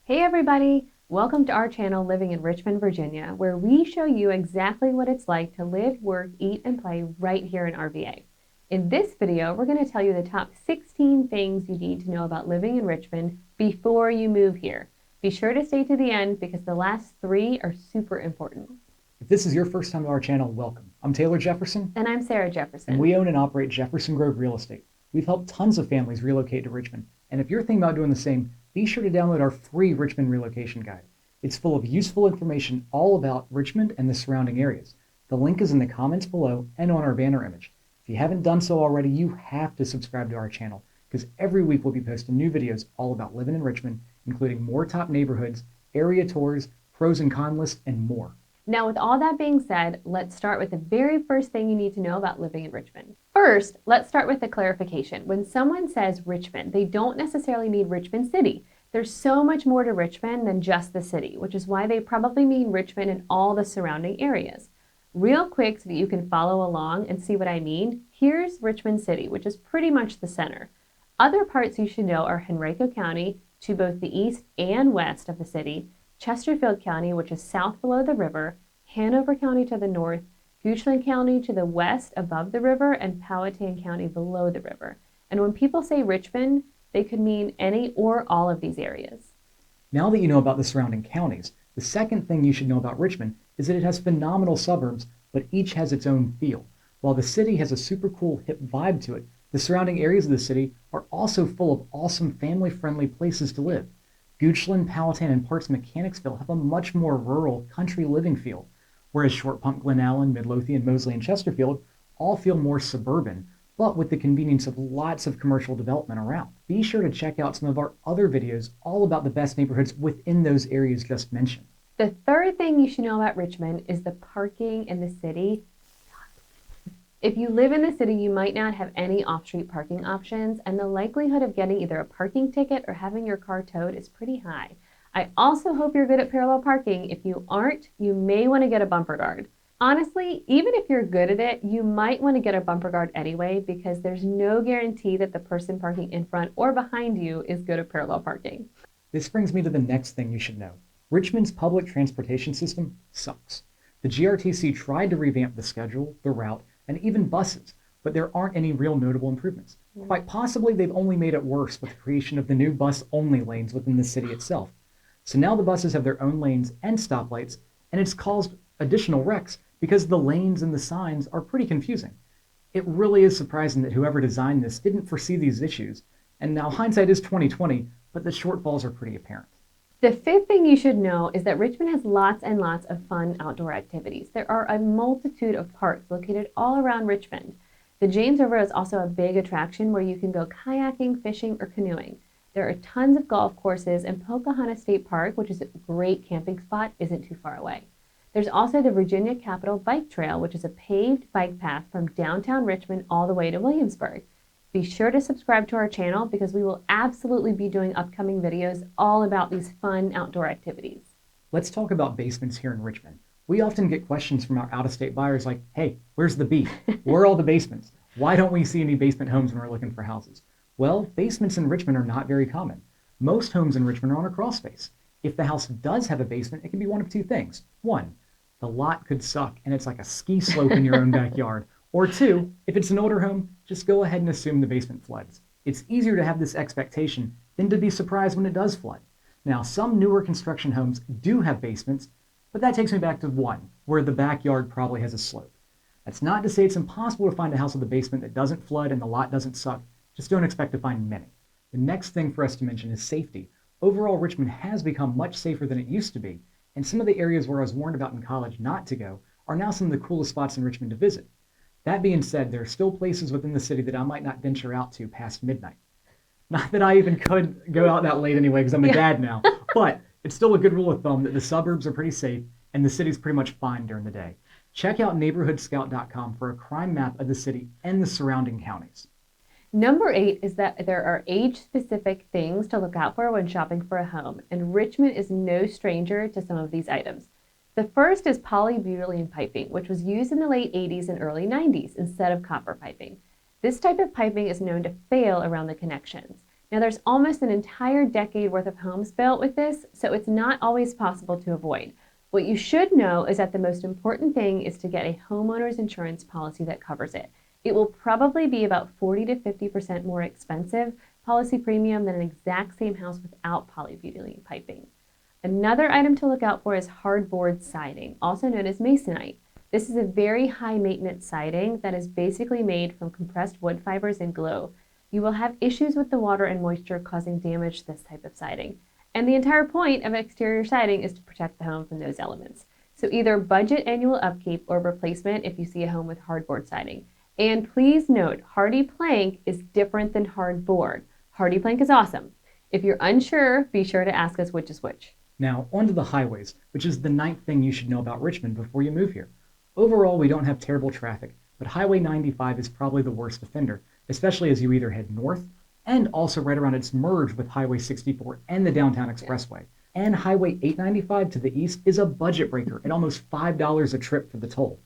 Hey everybody! Welcome to our channel Living in Richmond, Virginia, where we show you exactly what it's like to live, work, eat, and play right here in our VA. In this video, we're going to tell you the top 16 things you need to know about living in Richmond before you move here. Be sure to stay to the end because the last 3 are super important. If this is your first time to our channel, welcome. I'm Taylor Jefferson. And I'm Sarah Jefferson. And we own and operate Jefferson Grove Real Estate. We've helped tons of families relocate to Richmond. And if you're thinking about doing the same, be sure to download our free Richmond Relocation Guide. It's full of useful information all about Richmond and the surrounding areas. The link is in the comments below and on our banner image. If you haven't done so already, you have to subscribe to our channel because every week we'll be posting new videos all about living in Richmond, including more top neighborhoods, area tours, pros and cons lists, and more. Now, with all that being said, let's start with the very first thing you need to know about living in Richmond. First, let's start with the clarification. When someone says Richmond, they don't necessarily mean Richmond City. There's so much more to Richmond than just the city, which is why they probably mean Richmond and all the surrounding areas. Real quick, so that you can follow along and see what I mean, here's Richmond City, which is pretty much the center. Other parts you should know are Henrico County, to both the east and west of the city, Chesterfield County, which is south below the river, Hanover County to the north, Goochland County to the west above the river, and Powhatan County below the river. And when people say Richmond, they could mean any or all of these areas. Now that you know about the surrounding counties, the second thing you should know about Richmond is that it has phenomenal suburbs, but each has its own feel. While the city has a super cool hip vibe to it, the surrounding areas of the city are also full of awesome family-friendly places to live. Goochland, Powhatan, and parts of Mechanicsville have a much more rural, country living feel, whereas Short Pump, Glen Allen, Midlothian, Moseley, and Chesterfield all feel more suburban, but with the convenience of lots of commercial development around. Be sure to check out some of our other videos all about the best neighborhoods within those areas just mentioned. The third thing you should know about Richmond is the parking in the city. If you live in the city, you might not have any off-street parking options, and the likelihood of getting either a parking ticket or having your car towed is pretty high. I also hope you're good at parallel parking. If you aren't, you may want to get a bumper guard. Honestly, even if you're good at it, you might want to get a bumper guard anyway because there's no guarantee that the person parking in front or behind you is good at parallel parking. This brings me to the next thing you should know. Richmond's public transportation system sucks. The GRTC tried to revamp the schedule, the route, and even buses, but there aren't any real notable improvements. Quite possibly, they've only made it worse with the creation of the new bus-only lanes within the city itself. So now the buses have their own lanes and stoplights, and it's caused additional wrecks because the lanes and the signs are pretty confusing. It really is surprising that whoever designed this didn't foresee these issues, and now hindsight is 20/20, but the shortfalls are pretty apparent. The fifth thing you should know is that Richmond has lots and lots of fun outdoor activities. There are a multitude of parks located all around Richmond. The James River is also a big attraction where you can go kayaking, fishing, or canoeing. There are tons of golf courses, and Pocahontas State Park, which is a great camping spot, isn't too far away. There's also the Virginia Capitol Bike Trail, which is a paved bike path from downtown Richmond all the way to Williamsburg. Be sure to subscribe to our channel because we will absolutely be doing upcoming videos all about these fun outdoor activities. Let's talk about basements here in Richmond. We often get questions from our out-of-state buyers like, hey, where's the beef? Where are all the basements? Why don't we see any basement homes when we're looking for houses? Well, basements in Richmond are not very common. Most homes in Richmond are on a crawl space. If the house does have a basement, it can be one of two things. One, the lot could suck and it's like a ski slope in your own backyard. Or two, if it's an older home, just go ahead and assume the basement floods. It's easier to have this expectation than to be surprised when it does flood. Now, some newer construction homes do have basements, but that takes me back to one, where the backyard probably has a slope. That's not to say it's impossible to find a house with a basement that doesn't flood and the lot doesn't suck. Just don't expect to find many. The next thing for us to mention is safety. Overall, Richmond has become much safer than it used to be, and some of the areas where I was warned about in college not to go are now some of the coolest spots in Richmond to visit. That being said, there are still places within the city that I might not venture out to past midnight. Not that I even could go out that late anyway because I'm a dad now, but it's still a good rule of thumb that the suburbs are pretty safe and the city's pretty much fine during the day. Check out neighborhoodscout.com for a crime map of the city and the surrounding counties. Number 8 is that there are age-specific things to look out for when shopping for a home, and Richmond is no stranger to some of these items. The first is polybutylene piping, which was used in the late 80s and early 90s instead of copper piping. This type of piping is known to fail around the connections. Now, there's almost an entire decade worth of homes built with this, so it's not always possible to avoid. What you should know is that the most important thing is to get a homeowner's insurance policy that covers it. It will probably be about 40 to 50% more expensive policy premium than an exact same house without polybutylene piping. Another item to look out for is hardboard siding, also known as masonite. This is a very high maintenance siding that is basically made from compressed wood fibers and glue. You will have issues with the water and moisture causing damage to this type of siding. And the entire point of exterior siding is to protect the home from those elements. So either budget annual upkeep or replacement if you see a home with hardboard siding. And please note, HARDIPLANK is different than hardboard. HARDIPLANK is awesome. If you're unsure, be sure to ask us which is which. Now, onto the highways, which is the 9th thing you should know about Richmond before you move here. Overall, we don't have terrible traffic, but Highway 95 is probably the worst offender, especially as you either head north and also right around its merge with Highway 64 and the Downtown Expressway. And Highway 895 to the east is a budget breaker at almost $5 a trip for the toll.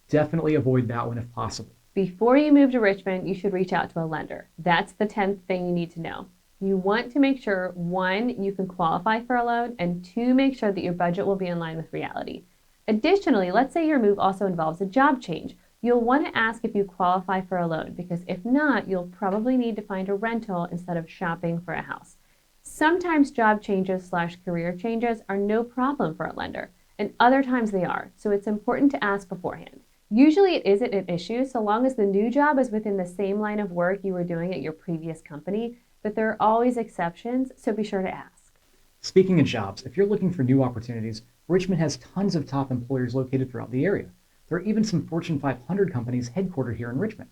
Definitely avoid that one if possible. Before you move to Richmond, you should reach out to a lender. That's the 10th thing you need to know. You want to make sure, 1, you can qualify for a loan, and 2, make sure that your budget will be in line with reality. Additionally, let's say your move also involves a job change. You'll want to ask if you qualify for a loan, because if not, you'll probably need to find a rental instead of shopping for a house. Sometimes job changes/career changes are no problem for a lender, and other times they are, so it's important to ask beforehand. Usually it isn't an issue so long as the new job is within the same line of work you were doing at your previous company, but there are always exceptions, so be sure to ask. Speaking of jobs, if you're looking for new opportunities, Richmond has tons of top employers located throughout the area. There are even some Fortune 500 companies headquartered here in Richmond.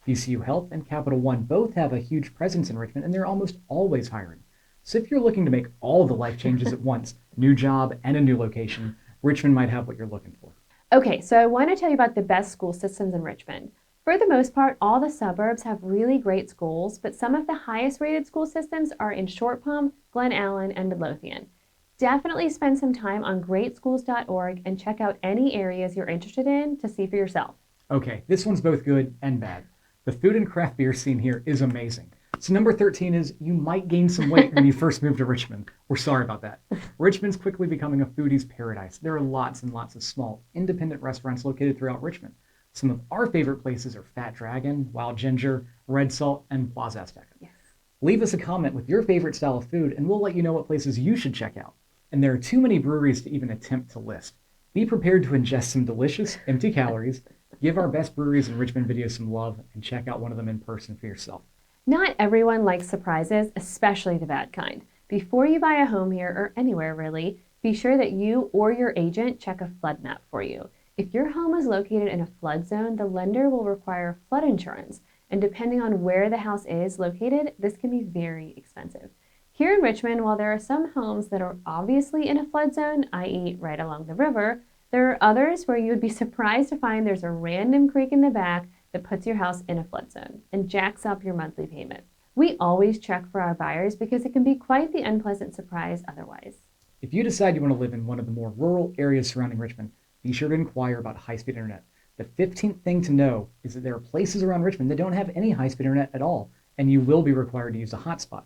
VCU Health and Capital One both have a huge presence in Richmond, and they're almost always hiring. So if you're looking to make all the life changes at once, new job and a new location, Richmond might have what you're looking for. Okay, so I want to tell you about the best school systems in Richmond. For the most part, all the suburbs have really great schools, but some of the highest rated school systems are in Short Palm, Glen Allen, and Midlothian. Definitely spend some time on greatschools.org and check out any areas you're interested in to see for yourself. Okay, this one's both good and bad. The food and craft beer scene here is amazing. So number 13 is you might gain some weight when you first move to Richmond. We're sorry about that. Richmond's quickly becoming a foodie's paradise. There are lots and lots of small, independent restaurants located throughout Richmond. Some of our favorite places are Fat Dragon, Wild Ginger, Red Salt, and Plaza Azteca. Yes. Leave us a comment with your favorite style of food, and we'll let you know what places you should check out. And there are too many breweries to even attempt to list. Be prepared to ingest some delicious, empty calories, give our best breweries in Richmond videos some love, and check out one of them in person for yourself. Not everyone likes surprises, especially the bad kind. Before you buy a home here, or anywhere really, be sure that you or your agent check a flood map for you. If your home is located in a flood zone, the lender will require flood insurance, and depending on where the house is located, this can be very expensive. Here in Richmond, while there are some homes that are obviously in a flood zone, i.e. right along the river, there are others where you would be surprised to find there's a random creek in the back that puts your house in a flood zone and jacks up your monthly payment. We always check for our buyers because it can be quite the unpleasant surprise otherwise. If you decide you want to live in one of the more rural areas surrounding Richmond, be sure to inquire about high-speed internet. The 15th thing to know is that there are places around Richmond that don't have any high-speed internet at all, and you will be required to use a hotspot.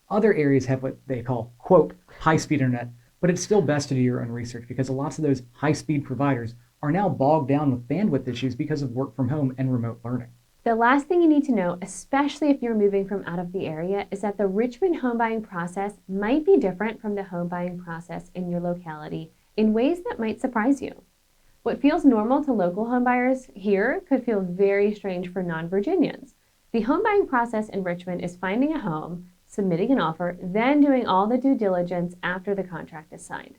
Other areas have what they call, quote, high-speed internet, but it's still best to do your own research because lots of those high-speed providers are now bogged down with bandwidth issues because of work from home and remote learning. The last thing you need to know, especially if you're moving from out of the area, is that the Richmond home buying process might be different from the home buying process in your locality in ways that might surprise you. What feels normal to local home buyers here could feel very strange for non-Virginians. The home buying process in Richmond is finding a home, submitting an offer, then doing all the due diligence after the contract is signed.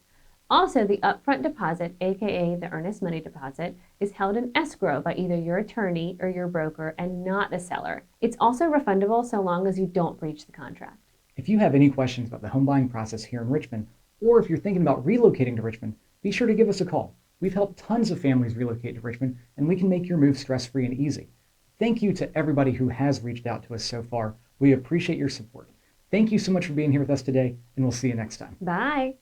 Also, the upfront deposit, aka the earnest money deposit, is held in escrow by either your attorney or your broker and not the seller. It's also refundable so long as you don't breach the contract. If you have any questions about the home buying process here in Richmond, or if you're thinking about relocating to Richmond, be sure to give us a call. We've helped tons of families relocate to Richmond, and we can make your move stress-free and easy. Thank you to everybody who has reached out to us so far. We appreciate your support. Thank you so much for being here with us today, and we'll see you next time. Bye.